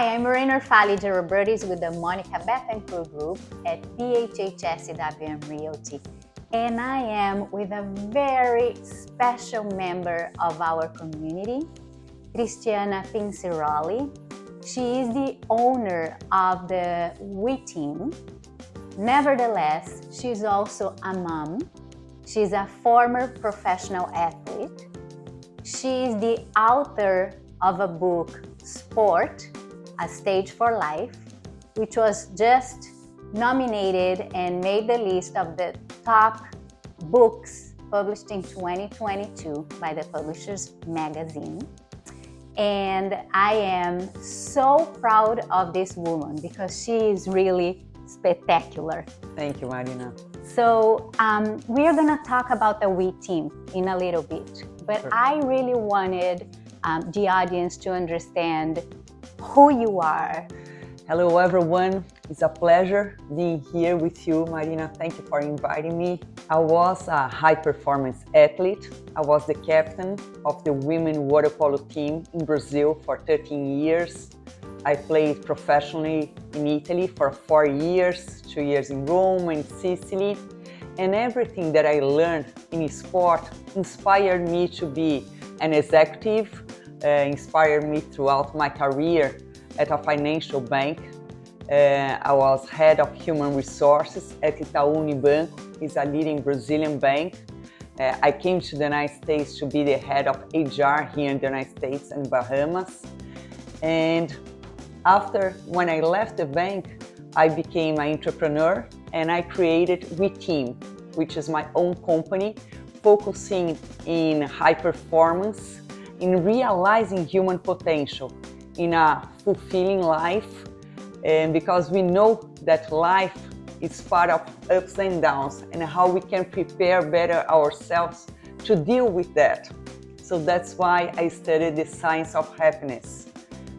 Hi, I'm Marina Orfali DeRobertis with the Monica Betancourt Group at PHHSCWM Realty. And I am with a very special member of our community, Cristiana Pinciroli. She is the owner of the WeTeam. Nevertheless, she's also a mom. She's a former professional athlete. She is the author of a book, Sport, A Stage for Life, which was just nominated and made the list of the top books published in 2022 by the Publishers Magazine. And I am so proud of this woman because she is really spectacular. Thank you, Marina. So we are going to talk about the WeTeam in a little bit, but Sure. I really wanted the audience to understand who you are. Hello, everyone. It's a pleasure being here with you, Marina. Thank you for inviting me. I was a high-performance athlete. I was the captain of the women water polo team in Brazil for 13 years. I played professionally in Italy for 4 years, 2 years in Rome and Sicily. And everything that I learned in sport inspired me to be an executive, inspired me throughout my career at a financial bank. I was head of human resources at Itaú Unibanco. It's a leading Brazilian bank. I came to the United States to be the head of HR here in the United States and Bahamas. And when I left the bank, I became an entrepreneur and I created WeTeam, which is my own company, focusing in high performance, in realizing human potential, in a fulfilling life, and because we know that life is part of ups and downs and how we can prepare better ourselves to deal with that. So that's why I studied the science of happiness.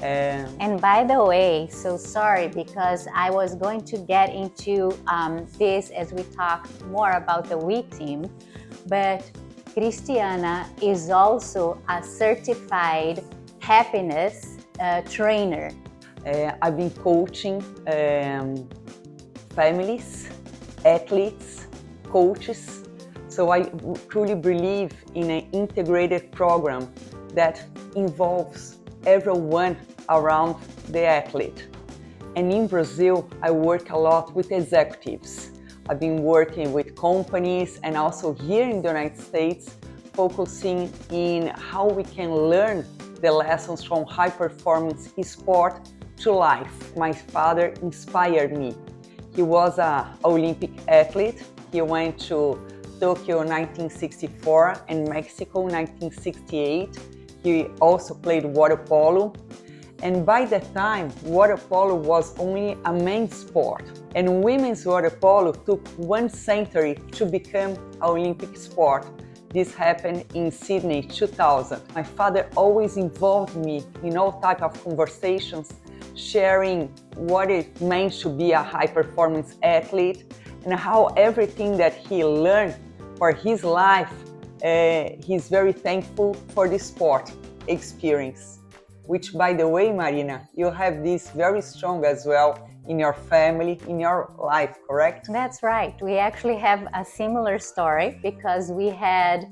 And by the way, so sorry, because I was going to get into this as we talk more about the WeTeam, but Cristiana is also a certified happiness trainer. I've been coaching families, athletes, coaches. So I truly believe in an integrated program that involves everyone around the athlete. And in Brazil, I work a lot with executives. I've been working with companies and also here in the United States, focusing in how we can learn the lessons from high performance sport to life. My father inspired me. He was an Olympic athlete. He went to Tokyo 1964 and Mexico 1968. He also played water polo. And by that time, water polo was only a men's sport. And women's water polo took 1 century to become an Olympic sport. This happened in Sydney 2000. My father always involved me in all types of conversations, sharing what it meant to be a high-performance athlete and how everything that he learned for his life, he's very thankful for the sport experience. Which, by the way, Marina, you have this very strong as well in your family, in your life, correct? That's right. We actually have a similar story because we had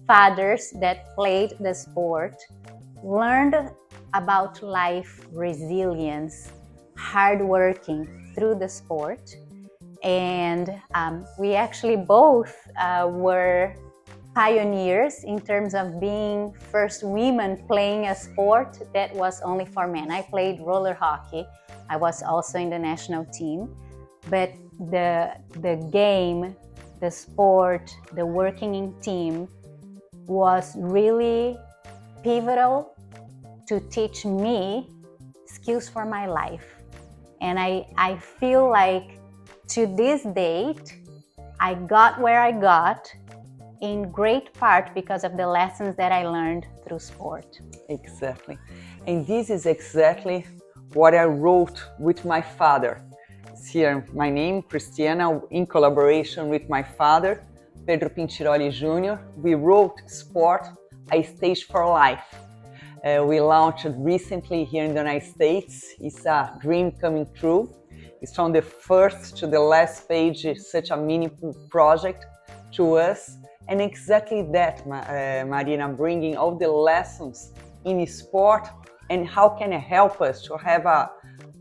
fathers that played the sport, learned about life resilience, hardworking through the sport. And we actually both were pioneers in terms of being first women playing a sport that was only for men. I played roller hockey. I was also in the national team. But the game, the sport, the working in team was really pivotal to teach me skills for my life. And I feel like to this date, I got where I got in great part because of the lessons that I learned through sport. Exactly. And this is exactly what I wrote with my father. It's here my name, Cristiana, in collaboration with my father, Pedro Pinciroli Jr. We wrote Sport, A Stage for Life. We launched recently here in the United States. It's a dream coming true. It's from the first to the last page, such a meaningful project to us. And exactly that, Marina, bringing all the lessons in sport and how can it help us to have a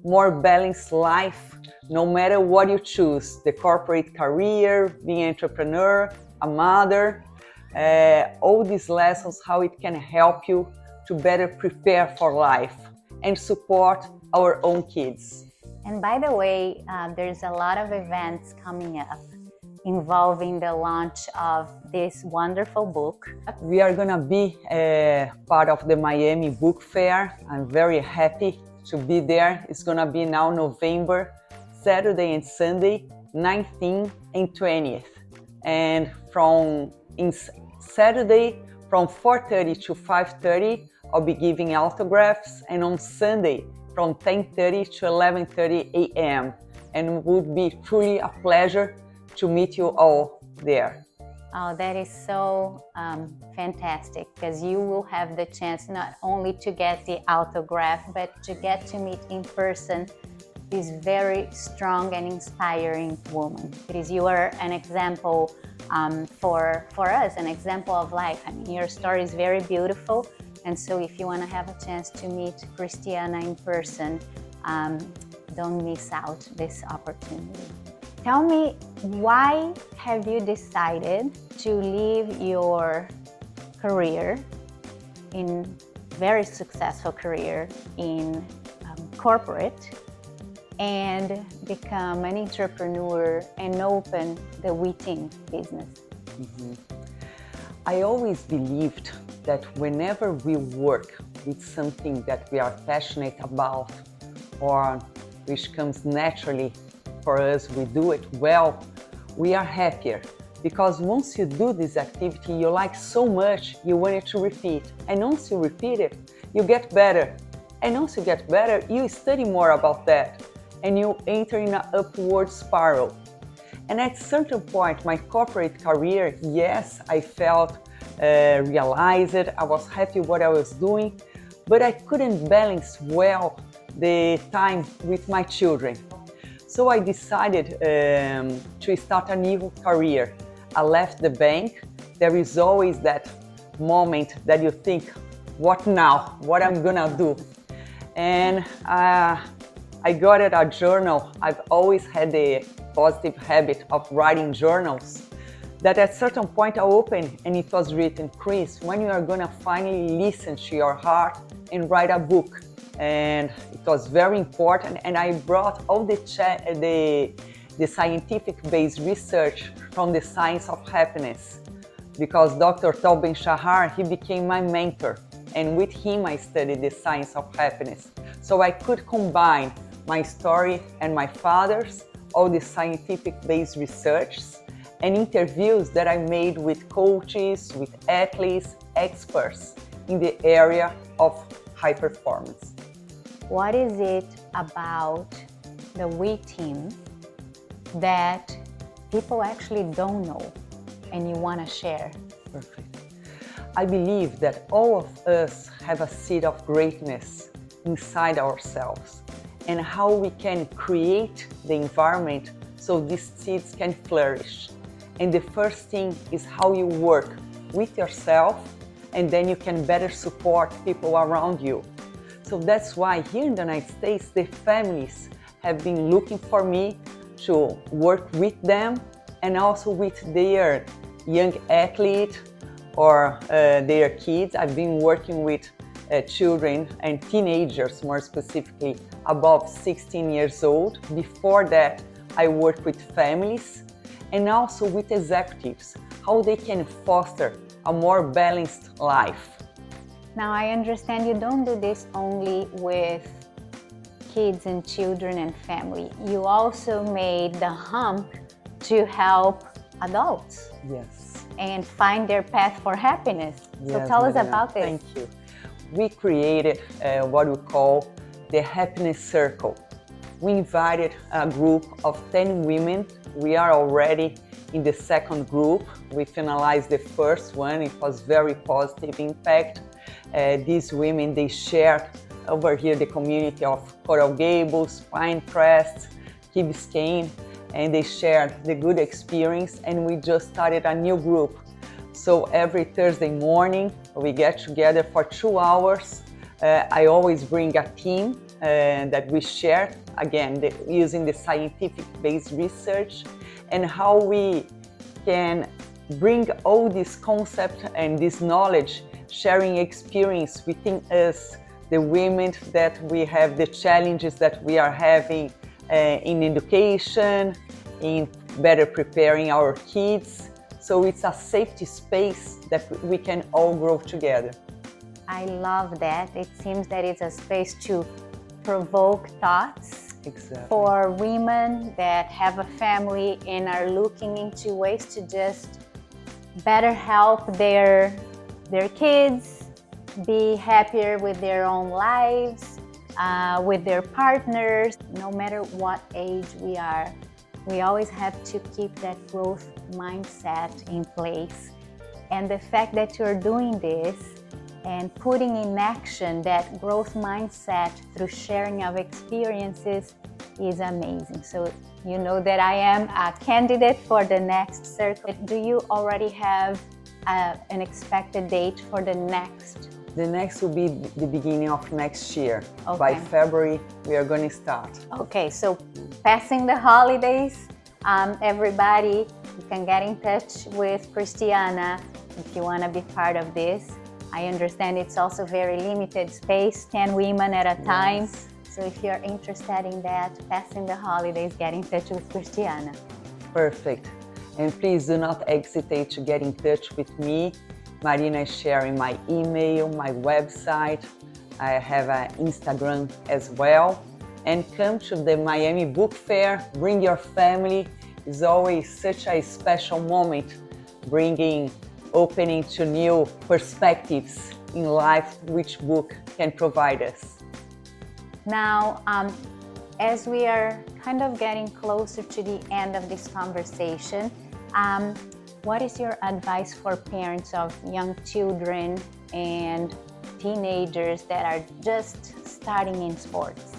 more balanced life, no matter what you choose, the corporate career, being an entrepreneur, a mother, all these lessons, how it can help you to better prepare for life and support our own kids. And by the way, there's a lot of events coming up involving the launch of this wonderful book. We are gonna be part of the Miami Book Fair. I'm very happy to be there. It's gonna be now November, Saturday and Sunday, 19th and 20th. And Saturday from 4:30 to 5:30, I'll be giving autographs, and on Sunday from 10:30 to 11:30 a.m. And it would be truly a pleasure to meet you all there. Oh, that is so fantastic, because you will have the chance not only to get the autograph, but to get to meet in person this very strong and inspiring woman. Because you are an example for us, an example of life. I mean, your story is very beautiful. And so if you want to have a chance to meet Cristiana in person, don't miss out this opportunity. Tell me, why have you decided to leave your career, very successful career in corporate, and become an entrepreneur and open the WeTeam business? Mm-hmm. I always believed that whenever we work with something that we are passionate about, or which comes naturally for us, we do it well, we are happier. Because once you do this activity, you like so much, you want it to repeat. And once you repeat it, you get better. And once you get better, you study more about that. And you enter in an upward spiral. And at a certain point, my corporate career, yes, I felt realized it. I was happy what I was doing, but I couldn't balance well the time with my children. So I decided to start a new career. I left the bank. There is always that moment that you think, what now? What I'm gonna do? And I got a journal. I've always had the positive habit of writing journals, that at a certain point I opened and it was written, Chris, when you are gonna finally listen to your heart and write a book. And it was very important, and I brought all the scientific-based research from the science of happiness, because Dr. Tal Ben-Shahar, he became my mentor, and with him I studied the science of happiness. So I could combine my story and my father's, all the scientific-based research and interviews that I made with coaches, with athletes, experts in the area of high performance. What is it about the WeTeam that people actually don't know and you want to share? Perfect. I believe that all of us have a seed of greatness inside ourselves, and how we can create the environment so these seeds can flourish. And the first thing is how you work with yourself, and then you can better support people around you. So that's why here in the United States, the families have been looking for me to work with them, and also with their young athlete or their kids. I've been working with children and teenagers, more specifically above 16 years old. Before that, I worked with families and also with executives, how they can foster a more balanced life. Now, I understand you don't do this only with kids and children and family. You also made the hump to help adults. Yes. And find their path for happiness. Yes, so tell us Marina, about this. Thank you. We created what we call the Happiness Circle. We invited a group of 10 women. We are already in the second group. We finalized the first one. It was very positive impact. These women, they shared over here the community of Coral Gables, Pinecrest, Key Biscayne, and they shared the good experience, and we just started a new group. So every Thursday morning we get together for 2 hours. I always bring a team that we share, again, using the scientific-based research, and how we can bring all this concept and this knowledge, sharing experience within us, the women that we have, the challenges that we are having in education, in better preparing our kids. So it's a safety space that we can all grow together. I love that. It seems that it's a space to provoke thoughts. Exactly. For women that have a family and are looking into ways to just better help their kids, be happier with their own lives, with their partners. No matter what age we are, we always have to keep that growth mindset in place. And the fact that you're doing this and putting in action that growth mindset through sharing of experiences is amazing. So you know that I am a candidate for the next circle. Do you already have an expected date for the next? The next will be the beginning of next year. Okay. By February, we are going to start. Okay, so passing the holidays, everybody, you can get in touch with Cristiana if you want to be part of this. I understand it's also very limited space, 10 women at a time. Yes. So if you're interested in that, passing the holidays, get in touch with Cristiana. Perfect. And please do not hesitate to get in touch with me. Marina is sharing my email, my website. I have an Instagram as well. And come to the Miami Book Fair. Bring your family. It's always such a special moment, opening to new perspectives in life, which book can provide us. Now, as we are kind of getting closer to the end of this conversation, what is your advice for parents of young children and teenagers that are just starting in sports?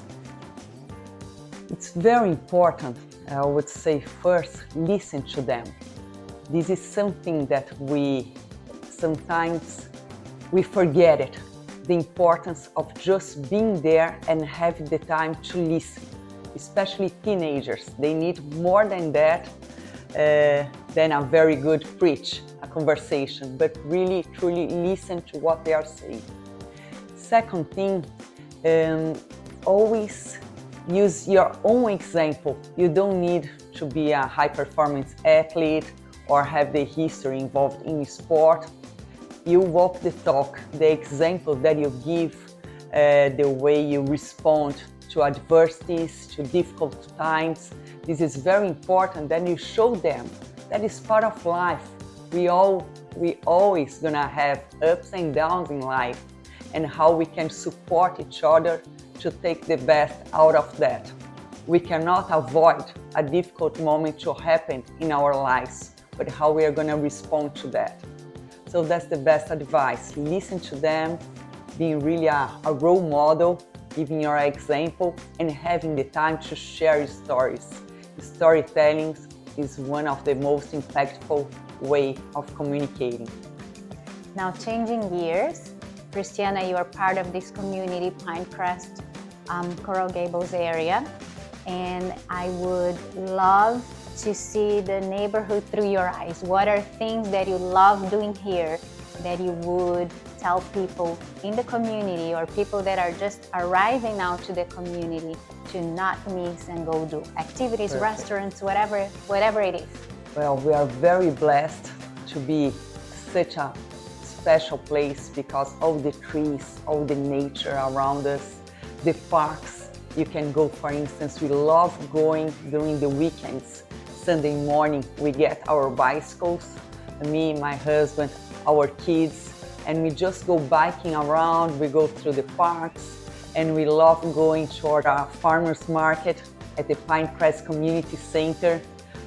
It's very important, I would say, first, listen to them. This is something that sometimes we forget it, the importance of just being there and having the time to listen, especially teenagers. They need more than that, than a very good preach, a conversation, but really, truly listen to what they are saying. Second thing, always use your own example. You don't need to be a high-performance athlete or have the history involved in sport. You walk the talk, the example that you give, the way you respond to adversities, to difficult times. This is very important that you show them that is part of life. We always gonna have ups and downs in life, and how we can support each other to take the best out of that. We cannot avoid a difficult moment to happen in our lives, but how we are gonna respond to that. So that's the best advice. Listen to them, being really a role model, giving your example, and having the time to share your stories. Storytelling is one of the most impactful way of communicating. Now, changing gears, Cristiana, you are part of this community, Pinecrest, Coral Gables area, and I would love to see the neighborhood through your eyes. What are things that you love doing here that you would tell people in the community or people that are just arriving now to the community to not miss and go do? Activities, Perfect. Restaurants, whatever it is. Well, we are very blessed to be such a special place because all the trees, all the nature around us, the parks you can go. For instance, we love going during the weekends. Sunday morning, we get our bicycles, me, my husband, our kids, and we just go biking around. We go through the parks, and we love going to our farmers market at the Pinecrest Community Center.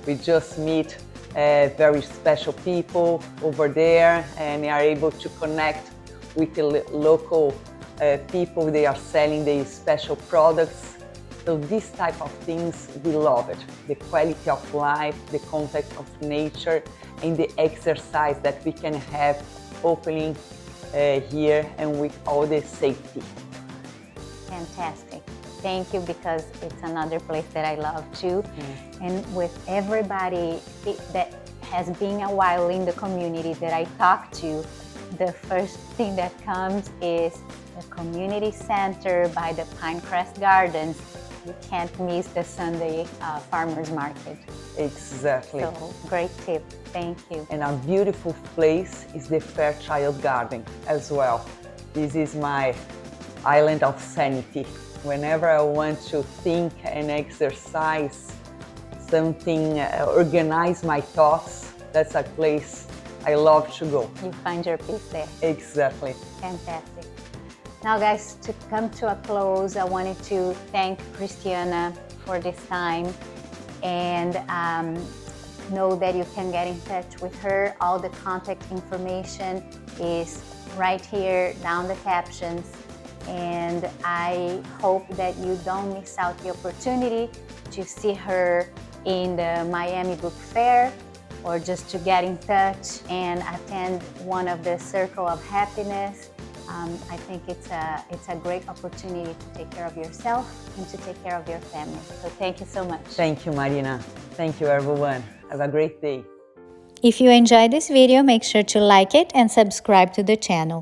We just meet very special people over there and are able to connect with the local people. They are selling the special products. So this type of things, we love it. The quality of life, the contact of nature, and the exercise that we can have opening here and with all the safety. Fantastic. Thank you, because it's another place that I love too. And with everybody that has been a while in the community that I talk to, the first thing that comes is the community center by the Pinecrest Gardens. You can't miss the Sunday farmers market. Exactly. So great tip. Thank you. And a beautiful place is the Fairchild Garden as well. This is my island of sanity. Whenever I want to think and exercise something, organize my thoughts, that's a place I love to go. You find your peace there. Exactly. Fantastic. Now guys, to come to a close, I wanted to thank Cristiana for this time, and know that you can get in touch with her. All the contact information is right here down the captions, and I hope that you don't miss out the opportunity to see her in the Miami Book Fair, or just to get in touch and attend one of the Circle of Happiness. I think it's a great opportunity to take care of yourself and to take care of your family. So thank you so much. Thank you, Marina. Thank you, everyone. Have a great day. If you enjoyed this video, make sure to like it and subscribe to the channel.